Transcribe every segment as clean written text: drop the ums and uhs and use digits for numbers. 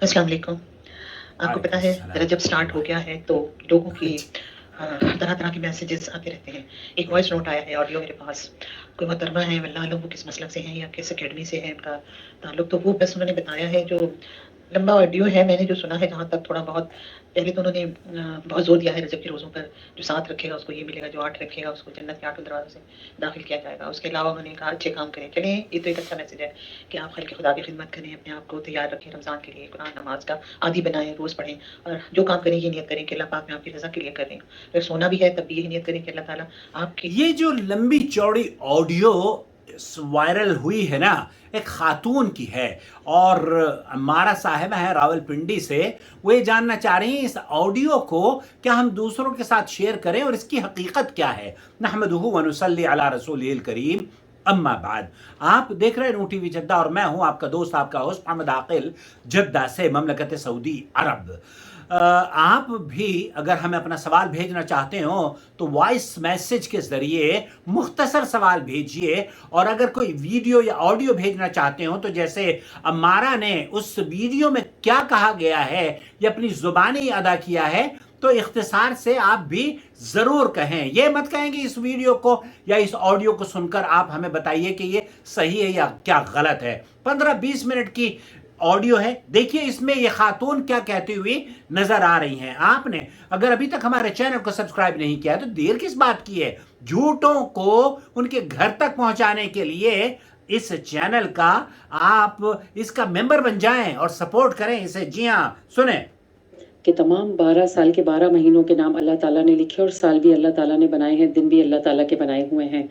السلام علیکم. آپ کو وعلیکم پتا ہے السلام رجب ورحمۃ سٹارٹ ہو اللہ. گیا ہے تو لوگوں کی طرح طرح کے میسیجز آتے رہتے ہیں. ایک وائس نوٹ آیا ہے آڈیو میرے پاس. کوئی محترمہ ہے واللہ عالم وہ کس مسلک سے ہیں یا کس اکیڈمی سے ہے ان کا تعلق، تو وہ بس انہوں نے بتایا ہے. جو لمبا آڈیو ہے میں نے جو سنا ہے جہاں تک تھوڑا بہت، پہلے تو انہوں نے بہت زور دیا ہے رجب کے روزوں پر. جو 7 رکھے گا اس کو یہ ملے گا، جو 8 رکھے گا اس کو جنت کے 8 دروازوں سے داخل کیا جائے گا. اس کے علاوہ انہوں نے کہا اچھے کام کریں. چلیں یہ تو ایک اچھا میسج ہے کہ آپ خلق خدا کی خدمت کریں، اپنے آپ کو تیار رکھیں رمضان کے لیے، قرآن نماز کا عادی بنائیں، روز پڑھیں، اور جو کام کریں یہ نیت کریں کہ اللہ پاک میں آپ کی رضا کے لیے کر رہے ہیں. اگر سونا بھی ہے تب بھی یہی نیت کریں کہ اللہ تعالیٰ آپ کی. یہ جو لمبی چوڑی آڈیو وائرل ہوئی ہے نا، ایک خاتون کی ہے اور ہمارا صاحبہ ہے راول پنڈی سے. وہ یہ جاننا چاہ رہی ہیں اس آڈیو کو کیا ہم دوسروں کے ساتھ شیئر کریں اور اس کی حقیقت کیا ہے. نحمدہ ونصلی علی رسولہ الکریم، اما بعد. آپ دیکھ رہے ہیں نو ٹی وی جدہ اور میں ہوں آپ کا دوست، آپ کا ہوسٹ محمد عاقل، جدہ سے، مملکت سعودی عرب. آپ بھی اگر ہمیں اپنا سوال بھیجنا چاہتے ہو تو وائس میسج کے ذریعے مختصر سوال بھیجیے، اور اگر کوئی ویڈیو یا آڈیو بھیجنا چاہتے ہو تو جیسے امارہ نے اس ویڈیو میں کیا کہا گیا ہے یہ اپنی زبانی ادا کیا ہے، تو اختصار سے آپ بھی ضرور کہیں. یہ مت کہیں کہ اس ویڈیو کو یا اس آڈیو کو سن کر آپ ہمیں بتائیے کہ یہ صحیح ہے یا کیا غلط ہے. 15-20 منٹ کی آڈیو ہے، دیکھیے اس میں یہ خاتون کیا کہتی ہوئی نظر آ رہی ہیں. آپ نے اگر ابھی تک ہمارے چینل کو سبسکرائب نہیں کیا تو دیر کس بات کی ہے. جھوٹوں کو ان کے گھر تک پہنچانے کے لیے اس چینل کا آپ اس کا ممبر بن جائیں اور سپورٹ کریں اسے. جی ہاں، سنیں کہ تمام 12 سال کے 12 مہینوں کے نام اللہ تعالیٰ نے لکھے اور سال بھی اللہ تعالیٰ نے بنائے ہیں، دن بھی اللہ تعالیٰ کے بنائے ہوئے ہیں.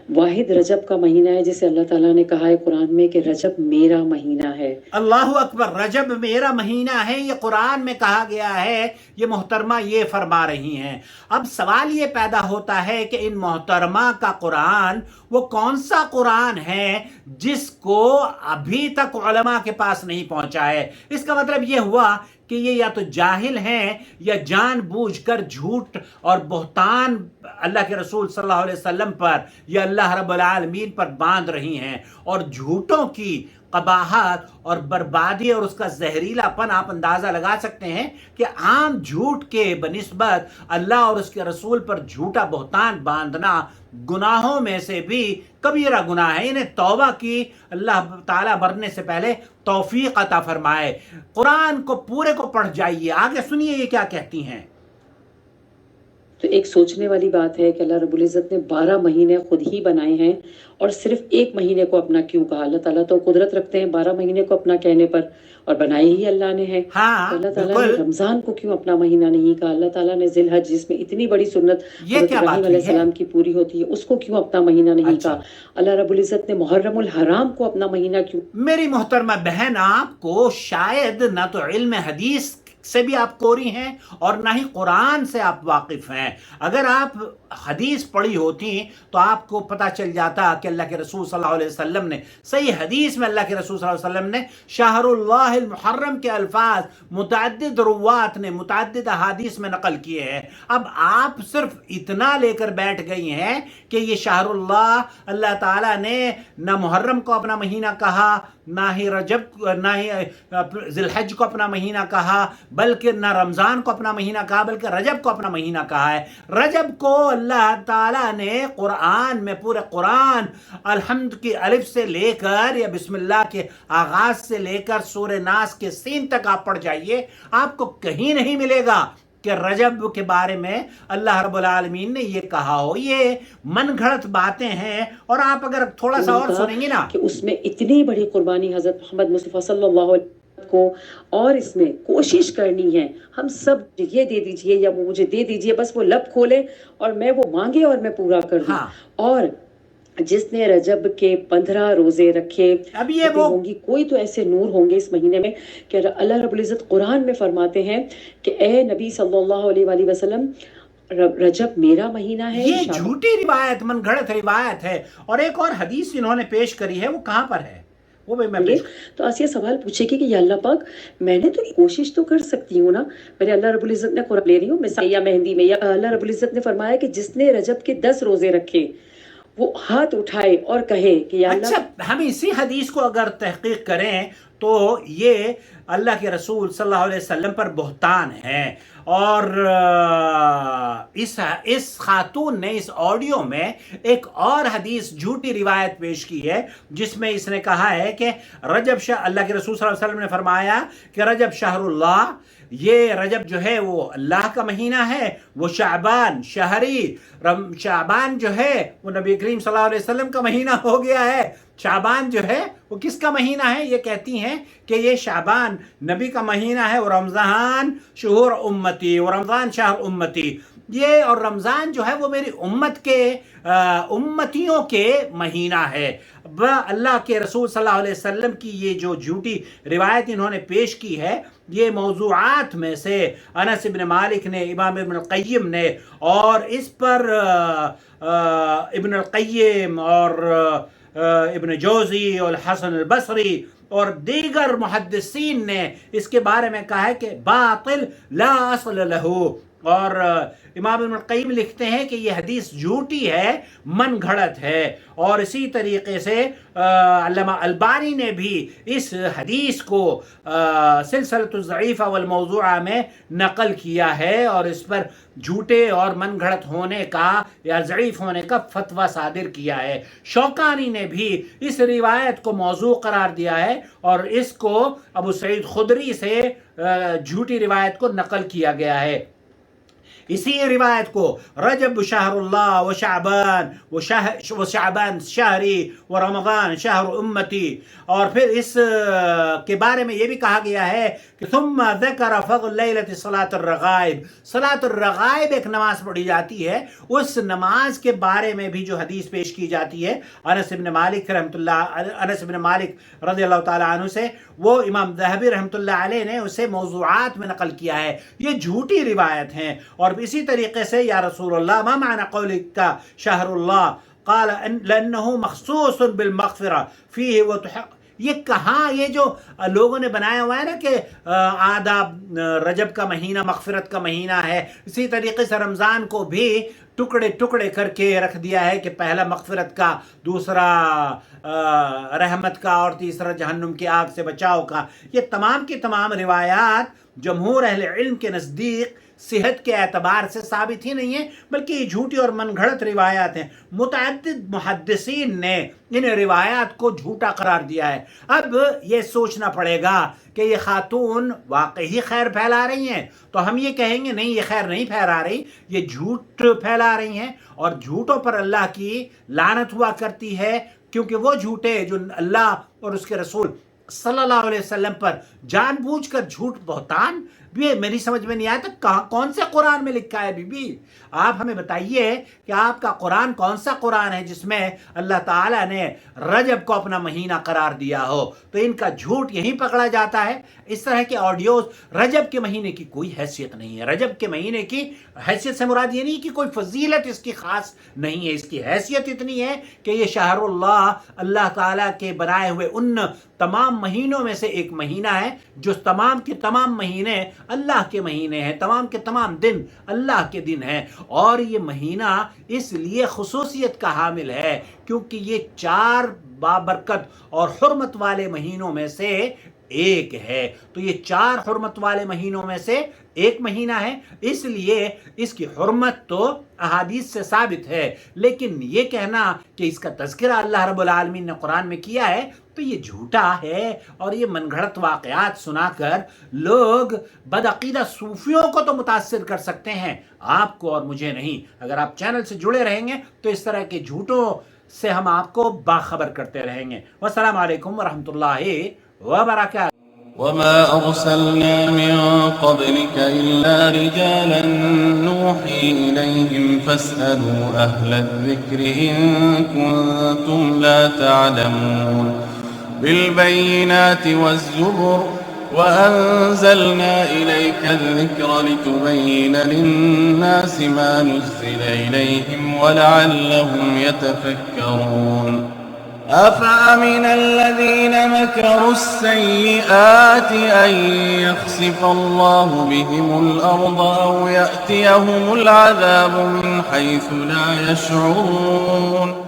واحد رجب کا مہینہ ہے جسے اللہ تعالیٰ نے کہا ہے قرآن میں کہ رجب میرا مہینہ ہے. اللہ اکبر، رجب میرا مہینہ ہے، یہ قرآن میں کہا گیا ہے. یہ محترمہ یہ فرما رہی ہیں. اب سوال یہ پیدا ہوتا ہے کہ ان محترمہ کا قرآن وہ کون سا قرآن ہے جس کو ابھی تک علماء کے پاس نہیں پہنچا ہے. اس کا مطلب یہ ہوا کہ یہ یا تو جاہل ہیں یا جان بوجھ کر جھوٹ اور بہتان اللہ کے رسول صلی اللہ علیہ وسلم پر یا اللہ رب العالمین پر باندھ رہی ہیں. اور جھوٹوں کی قباحت اور بربادی اور اس کا زہریلا پن آپ اندازہ لگا سکتے ہیں کہ عام جھوٹ کے بنسبت اللہ اور اس کے رسول پر جھوٹا بہتان باندھنا گناہوں میں سے بھی کبیرہ گناہ ہے. انہیں توبہ کی اللہ تعالیٰ مرنے سے پہلے توفیق عطا فرمائے. قرآن کو پورے کو پڑھ جائیے. آگے سنیے یہ کیا کہتی ہیں. تو ایک سوچنے والی بات ہے کہ اللہ رب العزت نے 12 مہینے خود ہی بنائے ہیں اور صرف ایک مہینے کو اپنا کیوں کہا. اللہ تعالیٰ تو قدرت رکھتے ہیں 12 مہینے کو اپنا کہنے پر، اور بنائے ہی اللہ نے ہے. ہاں اللہ تعالیٰ نے بالکل، رمضان کو کیوں اپنا مہینہ نہیں کہا. اللہ تعالیٰ نے ذی الحج جس میں اتنی بڑی سنت یہ حضرت کیا ابراہیم بات علیہ ہوئی ہے. السلام کی پوری ہوتی ہے اس کو کیوں اپنا مہینہ نہیں اچھا، کہا. اللہ رب العزت نے محرم الحرام کو اپنا مہینہ کیوں. میری محترمہ بہن، آپ کو شاید نہ تو علم حدیث سے بھی آپ کوری ہیں اور نہ ہی قرآن سے آپ واقف ہیں. اگر آپ حدیث پڑھی ہوتی تو آپ کو پتہ چل جاتا کہ اللہ کے رسول صلی اللہ علیہ وسلم نے صحیح حدیث میں اللہ کے رسول صلی اللہ علیہ وسلم نے شہر اللہ المحرم کے الفاظ متعدد روات نے متعدد احادیث میں نقل کیے ہیں. اب آپ صرف اتنا لے کر بیٹھ گئی ہیں کہ یہ شہر اللہ تعالیٰ نے نہ محرم کو اپنا مہینہ کہا، نہ ہی رجب، نہ ہی ذی الحج کو اپنا مہینہ کہا، بلکہ نہ رمضان کو اپنا مہینہ کہا بلکہ رجب کو اپنا مہینہ کہا ہے. رجب کو اللہ تعالیٰ نے قرآن میں پورے قرآن الحمد کی الف سے لے کر یا بسم اللہ کے آغاز سے لے کر سورہ ناس کے سین تک آپ پڑھ جائیے، آپ کو کہیں نہیں ملے گا کہ رجب کے بارے میں اللہ رب العالمین نے یہ کہا ہو. یہ من گھڑت باتیں ہیں. اور آپ اگر تھوڑا سا اور سنیں گی نا کہ اس میں اتنی بڑی قربانی حضرت محمد مصطفیٰ صلی اللہ علیہ وسلم کو، اور اس میں کوشش کرنی ہے ہم سب یہ دے دیجئے یا وہ مجھے دے دیجئے، بس وہ لب کھولے اور میں وہ مانگے اور میں پورا کر دوں. ہاں، اور جس نے رجب کے 15 روزے رکھے، اب یہ وہ ہوں گی کوئی تو ایسے نور ہوں گے اس مہینے میں کہ اللہ رب العزت قرآن میں فرماتے ہیں کہ اے نبی صلی اللہ علیہ وآلہ وسلم رجب میرا مہینہ ہے. یہ جھوٹی روایت، من گھڑت روایت ہے. اور ایک اور حدیث انہوں نے پیش کری ہے، وہ کہاں پر ہے وہ بھی میں پیش تو آسیہ سوال پوچھے گی کہ یا اللہ پاک میں نے تو کوشش تو کر سکتی ہوں نا، میرے اللہ رب العزت نے قرآن لے رہی ہوں مثال یا مہندی میں، یا اللہ رب العزت نے فرمایا کہ جس نے رجب کے 10 روزے رکھے وہ ہاتھ اٹھائے اور کہے کہ یا اللہ. اچھا، ہم اسی حدیث کو اگر تحقیق کریں تو یہ اللہ کے رسول صلی اللہ علیہ وسلم پر بہتان ہے. اور اس خاتون نے اس آڈیو میں ایک اور حدیث جھوٹی روایت پیش کی ہے جس میں اس نے کہا ہے کہ رجب اللہ کے رسول صلی اللہ علیہ وسلم نے فرمایا کہ رجب شہر اللہ، یہ رجب جو ہے وہ اللہ کا مہینہ ہے، وہ شعبان شہری، شعبان جو ہے وہ نبی کریم صلی اللہ علیہ وسلم کا مہینہ ہو گیا ہے. شعبان جو ہے وہ کس کا مہینہ ہے؟ یہ کہتی ہیں کہ یہ شعبان نبی کا مہینہ ہے. اور رمضان شہور امتی، اور رمضان شہر امتی، یہ اور رمضان جو ہے وہ میری امت کے امتیوں کے مہینہ ہے. اللہ کے رسول صلی اللہ علیہ وسلم کی یہ جو جھوٹی روایت انہوں نے پیش کی ہے، یہ موضوعات میں سے انس بن مالک نے، امام ابن القیم نے، اور اس پر ابن القیم اور ابن جوزی اور حسن البصری اور دیگر محدثین نے اس کے بارے میں کہا ہے کہ باطل لا اصل لہو. اور امام ابن القیم لکھتے ہیں کہ یہ حدیث جھوٹی ہے، من گھڑت ہے. اور اسی طریقے سے علامہ البانی نے بھی اس حدیث کو سلسلۃ الضعیفہ والموضوعہ میں نقل کیا ہے اور اس پر جھوٹے اور من گھڑت ہونے کا یا ضعیف ہونے کا فتویٰ صادر کیا ہے. شوکانی نے بھی اس روایت کو موضوع قرار دیا ہے اور اس کو ابو سعید خدری سے جھوٹی روایت کو نقل کیا گیا ہے. اسی روایت کو رجب شہر اللہ و شعبان شہری و رمضان شہر امتی، اور پھر اس کے بارے میں یہ بھی کہا گیا ہے کہ ثم ذکر فضل لیلۃ صلاۃ الرغائب. صلاۃ الرغائب ایک نماز پڑھی جاتی ہے، اس نماز کے بارے میں بھی جو حدیث پیش کی جاتی ہے انس بن مالک رضی اللہ تعالیٰ عنہ سے، وہ امام ذہبی رحمۃ اللہ علیہ نے اسے موضوعات میں نقل کیا ہے. یہ جھوٹی روایت ہیں. اور اسی طریقے سے یا رسول اللہ ما معنی قولک کا شہر اللہ قال لأنه مخصوص بالمغفرہ فیہ وتحق. یہ کہاں یہ جو لوگوں نے بنایا ہوا ہے نا کہ آداب رجب کا مہینہ مغفرت کا مہینہ ہے، اسی طریقے سے رمضان کو بھی ٹکڑے ٹکڑے کر کے رکھ دیا ہے کہ پہلا مغفرت کا، دوسرا رحمت کا، اور تیسرا جہنم کی آگ سے بچاؤ کا. یہ تمام کی تمام روایات جمہور اہل علم کے نزدیک صحت کے اعتبار سے ثابت ہی نہیں ہیں، بلکہ یہ جھوٹی اور من گھڑت روایات ہیں. متعدد محدثین نے ان روایات کو جھوٹا قرار دیا ہے. اب یہ سوچنا پڑے گا کہ یہ خاتون واقعی خیر پھیلا رہی ہیں، تو ہم یہ کہیں گے نہیں، یہ خیر نہیں پھیلا رہی، یہ جھوٹ پھیلا رہی ہیں. اور جھوٹوں پر اللہ کی لعنت ہوا کرتی ہے، کیونکہ وہ جھوٹے جو اللہ اور اس کے رسول صلی اللہ علیہ وسلم پر جان بوجھ کر جھوٹ بہتان، بھی میری سمجھ میں نہیں آیا تو کون سے قرآن میں لکھا ہے؟ بی بی آپ ہمیں بتائیے کہ آپ کا قرآن کون سا قرآن ہے جس میں اللہ تعالیٰ نے رجب کو اپنا مہینہ قرار دیا ہو؟ تو ان کا جھوٹ یہیں پکڑا جاتا ہے. اس طرح کے آڈیوز، رجب کے مہینے کی کوئی حیثیت نہیں ہے. رجب کے مہینے کی حیثیت سے مراد یہ نہیں کہ کوئی فضیلت اس کی خاص نہیں ہے. اس کی حیثیت اتنی ہے کہ یہ شہر اللہ، اللہ تعالیٰ کے بنائے ہوئے ان تمام مہینوں میں سے ایک مہینہ ہے جو تمام کے تمام مہینے اللہ کے مہینے ہیں، تمام کے تمام دن اللہ کے دن ہیں. اور یہ مہینہ اس لیے خصوصیت کا حامل ہے کیونکہ یہ 4 بابرکت اور حرمت والے مہینوں میں سے ایک ہے. تو یہ 4 حرمت والے مہینوں میں سے ایک مہینہ ہے، اس لیے اس کی حرمت تو احادیث سے ثابت ہے. لیکن یہ کہنا کہ اس کا تذکرہ اللہ رب العالمین نے قرآن میں کیا ہے تو یہ جھوٹا ہے. اور یہ من گھڑت واقعات سنا کر لوگ بدعقیدہ صوفیوں کو تو متاثر کر سکتے ہیں، آپ کو اور مجھے نہیں. اگر آپ چینل سے جڑے رہیں گے تو اس طرح کے جھوٹوں سے ہم آپ کو باخبر کرتے رہیں گے. والسلام علیکم ورحمۃ اللہ وبرکاتہ. وما أرسلنا من قبلك إلا رجالا نوحي إليهم فاسألوا أهل الذكر إن كنتم لا تعلمون. بالبينات والزبر وأنزلنا إليك الذكر لتبين للناس ما نزل إليهم ولعلهم يتفكرون. أفأمن الذين مكروا السيئات أن يخسف الله بهم الأرض أو يأتيهم العذاب من حيث لا يشعرون.